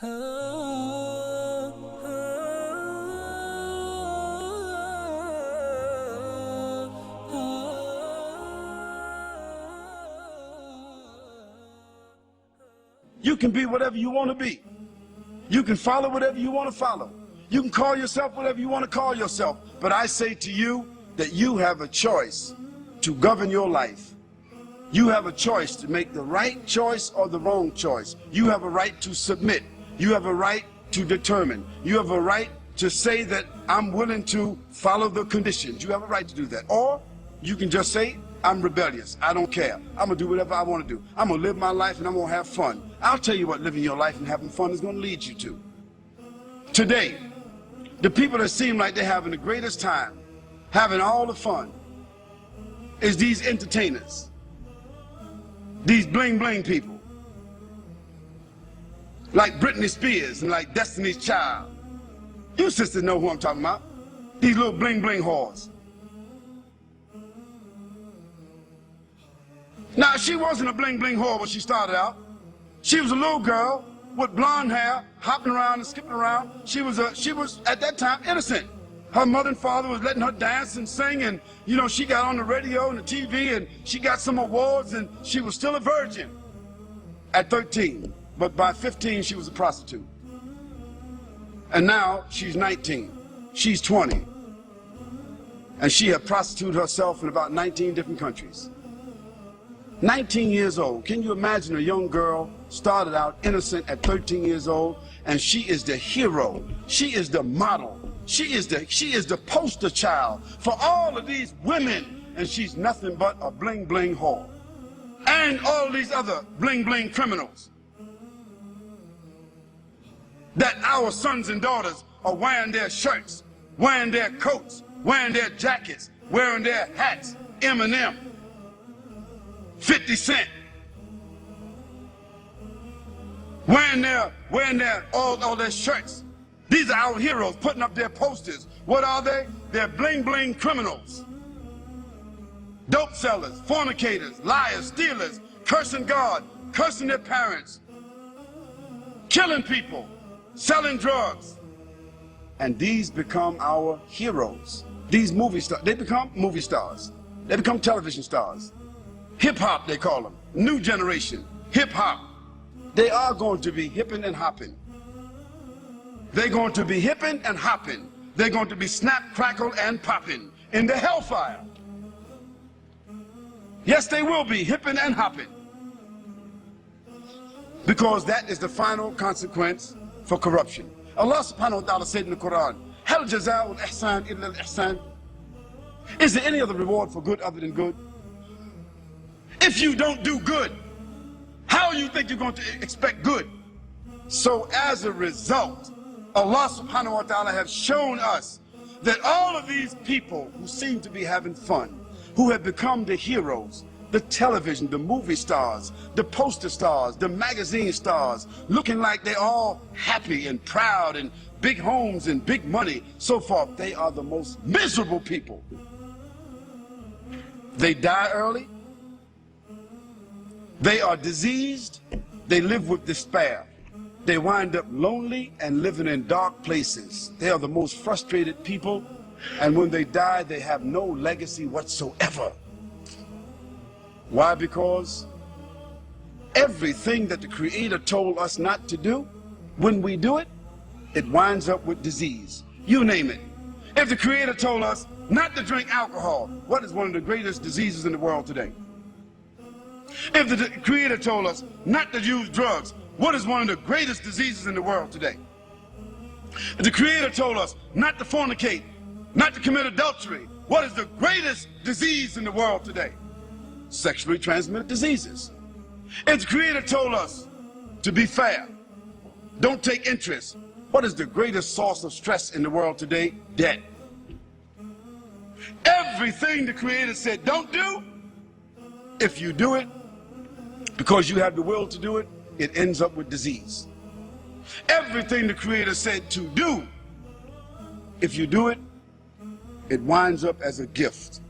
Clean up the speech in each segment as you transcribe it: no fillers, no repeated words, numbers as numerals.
You can be whatever you want to be. You can follow whatever you want to follow. You can call yourself whatever you want to call yourself. But I say to you that you have a choice to govern your life. You have a choice to make the right choice or the wrong choice. You have a right to submit. You have a right to determine. You have a right to say that I'm willing to follow the conditions. You have a right to do that. Or you can just say, I'm rebellious. I don't care. I'm going to do whatever I want to do. I'm going to live my life and I'm going to have fun. I'll tell you what living your life and having fun is going to lead you to. Today, the people that seem like they're having the greatest time, having all the fun, is these entertainers. These bling bling people. Like Britney Spears and like Destiny's Child. You sisters know who I'm talking about. These little bling bling whores. Now, she wasn't a bling bling whore when she started out. She was a little girl with blonde hair, hopping around and skipping around. She was at that time innocent. Her mother and father was letting her dance and sing, and you know, she got on the radio and the TV and she got some awards, and she was still a virgin at 13. But by 15 she was a prostitute. And now she's 19. She's 20. And she had prostituted herself in about 19 different countries. 19 years old. Can you imagine a young girl started out innocent at 13 years old, and she is the hero. She is the model. She is the poster child for all of these women, and she's nothing but a bling bling whore. And all these other bling bling criminals that our sons and daughters are wearing their shirts, wearing their coats, wearing their jackets, wearing their hats, Eminem, 50 Cent, wearing their all their shirts. These are our heroes putting up their posters. What are they? They're bling bling criminals. Dope sellers, fornicators, liars, stealers, cursing God, cursing their parents, killing people, selling drugs. And these become our heroes. These movie stars, they become movie stars. They become television stars. Hip-hop, they call them. New generation, hip-hop. They are going to be hipping and hopping. They're going to be hipping and hopping. They're going to be snap, crackle, and popping in the hellfire. Yes, they will be hipping and hopping. Because that is the final consequence for corruption. Allah subhanahu wa ta'ala said in the Quran, Hal jaza'ul ihsan illa al-ihsan. Is there any other reward for good other than good? If you don't do good, how do you think you're going to expect good? So as a result, Allah subhanahu wa ta'ala has shown us that all of these people who seem to be having fun, who have become the heroes, the television, the movie stars, the poster stars, the magazine stars, looking like they're all happy and proud and big homes and big money, so forth, they are the most miserable people. They die early. They are diseased. They live with despair. They wind up lonely and living in dark places. They are the most frustrated people, and when they die, they have no legacy whatsoever. Why? Because everything that the Creator told us not to do, when we do it, it winds up with disease. You name it. If the Creator told us not to drink alcohol, what is one of the greatest diseases in the world today? If the Creator told us not to use drugs, what is one of the greatest diseases in the world today? If the Creator told us not to fornicate, not to commit adultery, what is the greatest disease in the world today? Sexually transmitted diseases. If the Creator told us to be fair, don't take interest, what is the greatest source of stress in the world today? Debt. Everything the Creator said don't do, if you do it because you have the will to do it, it ends up with disease. Everything the Creator said to do, if you do it, it winds up as a gift.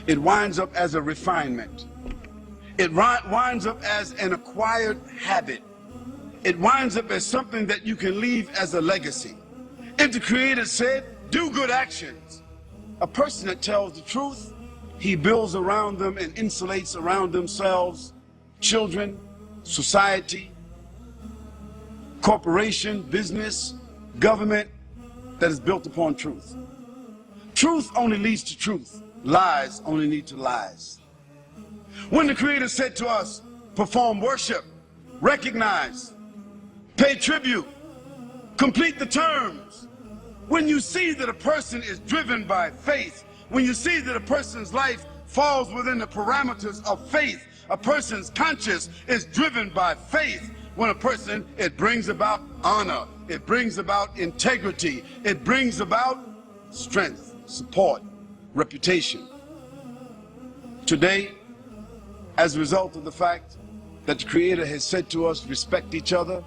It winds up as a refinement. It winds up as an acquired habit. it winds up as something that you can leave as a legacy. If the Creator said, do good actions, a person that tells the truth, he builds around them and insulates around themselves children, society, corporation, business, government that is built upon truth. Truth only leads to truth. Lies only lead to lies. When the Creator said to us, perform worship, recognize, pay tribute, complete the terms. When you see that a person is driven by faith, when you see that a person's life falls within the parameters of faith, a person's conscience is driven by faith. When a person, it brings about honor, it brings about integrity, it brings about strength, support, reputation. Today, as a result of the fact that the Creator has said to us, respect each other,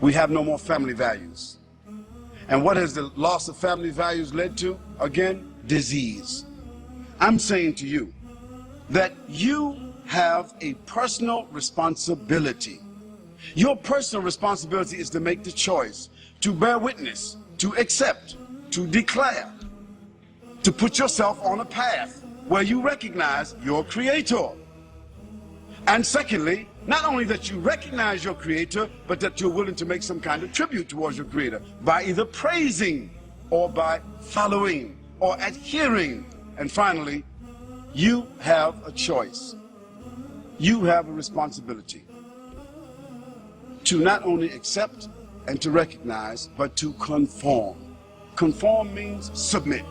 we have no more family values. And what has the loss of family values led to? Again, disease. I'm saying to you that you have a personal responsibility. Your personal responsibility is to make the choice, to bear witness, to accept, to declare, to put yourself on a path where you recognize your Creator. And secondly, not only that you recognize your Creator, but that you're willing to make some kind of tribute towards your Creator by either praising or by following or adhering. And finally, you have a choice. You have a responsibility to not only accept and to recognize, but to conform. Conform means submit.